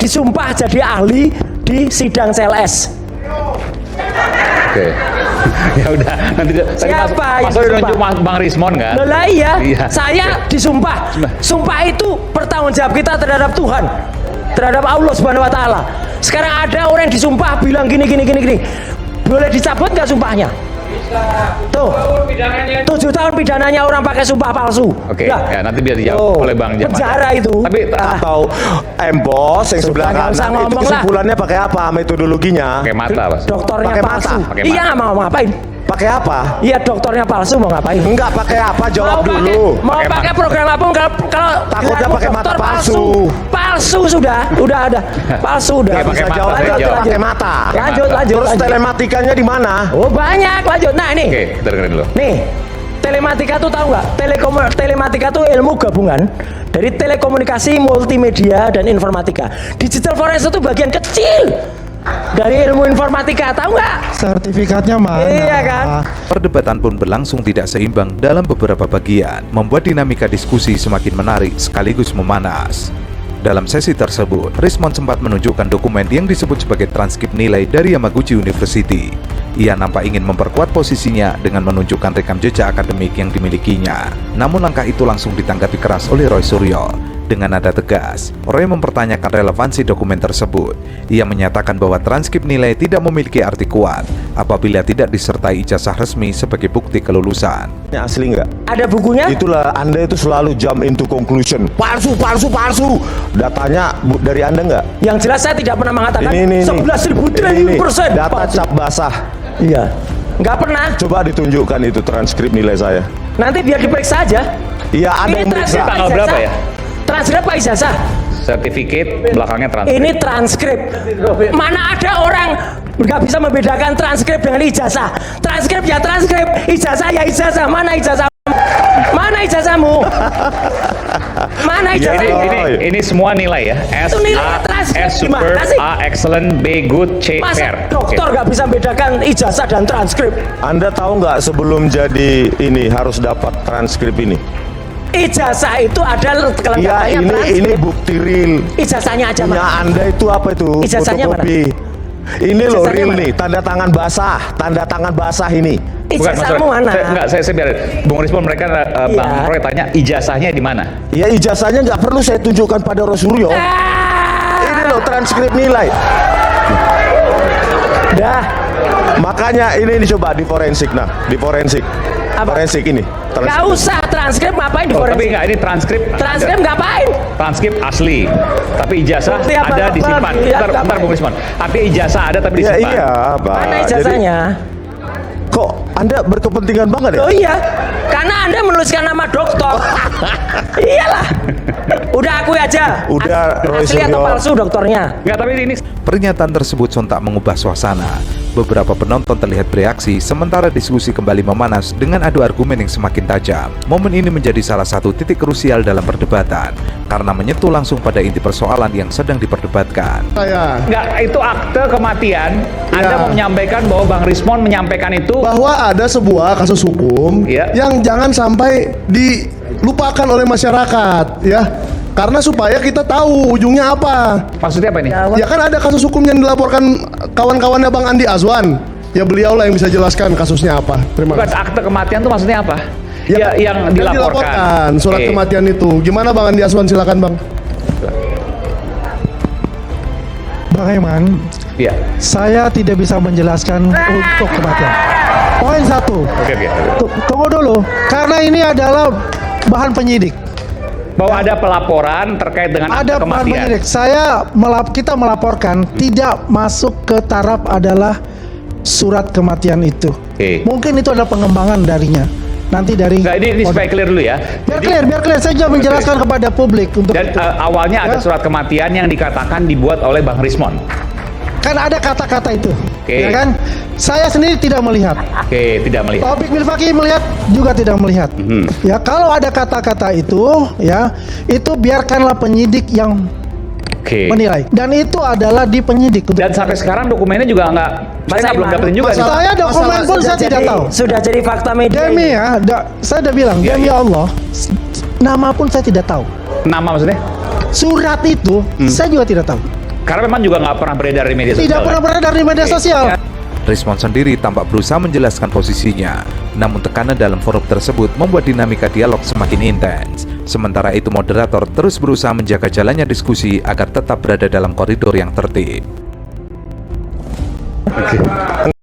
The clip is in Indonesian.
disumpah jadi ahli di sidang CLS. Oke. Ya udah, nanti Siapa yang Mas Roy disumpah? nunjuk Bang Rismon kan? Lah iya, Iya. saya disumpah. Sumpah itu pertanggungjawab kita terhadap Tuhan, terhadap Allah Subhanahu wa taala. Sekarang ada orang yang disumpah bilang gini. Boleh dicabut nggak sumpahnya? Tuh, 7 tahun pidananya orang pakai sumpah palsu. Oke, ya nanti biar dijawab oleh Bang Jamal. Penjara itu. Tapi Atau Embos yang sebelah Nggak usah kanan itu ngomong lah. kesimpulannya pakai apa metodologinya? pakai mata, Mas. Dokternya Pakai palsu. mata, pakai Iya mata. mau ngapain? Pakai apa? Iya dokternya palsu mau ngapain? Enggak pakai apa? Jawab dulu. Mau Pakai pakai mata. program apa? Kalau Takutnya gelarmu pakai mata dokter palsu. Palsu sudah ada. Palsu udah. Pakai Bisa mata, jawab saya aja jawab. pakai mata. Lanjut. Terus telematikanya di mana? Oh banyak lanjut. Nah ini. Oke, kita dengerin dulu. Nih, telematika tuh tahu nggak? Telematika tuh ilmu gabungan dari telekomunikasi, multimedia, dan informatika. Digital forensik itu bagian kecil dari ilmu informatika, tahu nggak? Sertifikatnya mana? Iya kan? Perdebatan pun berlangsung tidak seimbang dalam beberapa bagian, membuat dinamika diskusi semakin menarik sekaligus memanas. Dalam sesi tersebut, Rismon sempat menunjukkan dokumen yang disebut sebagai transkrip nilai dari Yamaguchi University. Ia nampak ingin memperkuat posisinya dengan menunjukkan rekam jejak akademik yang dimilikinya. Namun langkah itu langsung ditanggapi keras oleh Roy Suryo. Dengan nada tegas, Roy mempertanyakan relevansi dokumen tersebut. Ia menyatakan bahwa transkrip nilai tidak memiliki arti kuat apabila tidak disertai ijazah resmi sebagai bukti kelulusan. Ini asli nggak? Ada bukunya? Itulah Anda itu selalu jump into conclusion. Palsu. Datanya dari Anda nggak? Yang jelas saya tidak pernah mengatakan Ini. 11.000 Ini, triliun persen. Data palsu. cap basah. Iya. Nggak pernah. Coba ditunjukkan itu transkrip nilai saya. Nanti biar diperiksa aja. Iya, ada Ini yang meriksa. transkrip Tanggal ijazah. berapa ya? Transkrip apa ijazah? Sertifikat belakangnya transkrip. Ini transkrip. Mana ada orang nggak bisa membedakan transkrip dengan ijazah? Transkrip ya transkrip, ijazah ya ijazah. Mana ijazah? Mana ijazahmu? Mana Ini, ijazahmu? ini semua nilai ya. S, Itu nilai A, transkrip. S super, Gimana sih? A excellent, B good, C fair. Masa dokter nggak bisa membedakan ijazah dan transkrip? Anda tahu nggak sebelum jadi ini harus dapat transkrip ini? Ijazah itu ada Iya, kelengkapannya ini transkrip. bukti real. Ijazahnya aja Punya mana? Anda itu apa itu? Ijazahnya Fotokopi. Ini loh Ijazahnya real mana? nih, tanda tangan basah ini. Bukan, Mas Ijazahmu Roy. mana? Saya biarin. Bung Rismon mereka Bang Iya. Roy tanya ijazahnya di mana? Ya ijazahnya nggak perlu saya tunjukkan pada Rosuryo. Ini loh transkrip nilai. Dah. Makanya ini coba di forensik di forensik. Apa? Forensik ini. Nggak usah transkrip ngapain di Oh, tapi forensik? enggak, ini transkrip. Transkrip ngapain? Transkrip asli. Tapi ijazah Bukti apa? ada disimpan. Iya, Bentar, apa? Bung Rismon. Tapi ijazah ada tapi Ya disimpan. iya, Pak. Mana Jadi, ijazahnya? kok Anda berkepentingan banget ya? Oh iya, karena Anda menuliskan nama dokter. Iyalah. Udah akui aja. Udah, Roy Asli atau Suryo. palsu dokternya? Enggak, tapi ini Pernyataan tersebut sontak mengubah suasana. Beberapa penonton terlihat bereaksi, sementara diskusi kembali memanas dengan adu argumen yang semakin tajam. Momen ini menjadi salah satu titik krusial dalam perdebatan, karena menyentuh langsung pada inti persoalan yang sedang diperdebatkan. enggak, itu akte kematian. Anda mau menyampaikan bahwa Bang Rismon menyampaikan itu Bahwa ada sebuah kasus hukum Iya. yang jangan sampai dilupakan oleh masyarakat, ya. Karena supaya kita tahu ujungnya apa. maksudnya apa ini? Ya kan ada kasus hukum yang dilaporkan kawan-kawannya Bang Andi Azwan. Ya beliau lah yang bisa jelaskan kasusnya apa. Terima Bukan kasih. akte kematian itu maksudnya apa? Ya, yang kan dilaporkan. surat Oke. kematian itu. Gimana Bang Andi Azwan, silakan Bang. Bang Eman, Iya. saya tidak bisa menjelaskan untuk kematian. Poin satu, Oke. tunggu dulu, karena ini adalah bahan penyidik. Bahwa ada pelaporan terkait dengan akte Ada bahan kematian. penyidik. Kita melaporkan tidak masuk ke taraf adalah surat kematian itu. Oke. Mungkin itu adalah pengembangan darinya. Nanti dari Enggak, ini supaya clear dulu ya. biar clear. Saya juga menjelaskan kepada publik untuk Dan itu. awalnya ada Ya. surat kematian yang dikatakan dibuat oleh Bang Rismon. Kan ada kata-kata itu, Oke. ya kan? Saya sendiri tidak melihat. Oke, tidak melihat. Taufik Milfaki melihat juga tidak melihat. Ya kalau ada kata-kata itu, ya itu biarkanlah penyidik yang Oke. menilai. Dan itu adalah di penyidik. Dan sampai sekarang dokumennya juga nggak, saya nggak belum dapetin juga. nih. Saya dokumen pun saya tidak tahu. Sudah jadi fakta media. Demi ini. ya, saya udah bilang Ya, demi ya. Allah, nama pun saya tidak tahu. Nama maksudnya? Surat itu saya juga tidak tahu. Karena memang juga nggak pernah beredar di media sosial. Tidak pernah beredar di media sosial. Rismond sendiri tampak berusaha menjelaskan posisinya, namun tekanan dalam forum tersebut membuat dinamika dialog semakin intens. Sementara itu moderator terus berusaha menjaga jalannya diskusi agar tetap berada dalam koridor yang tertib.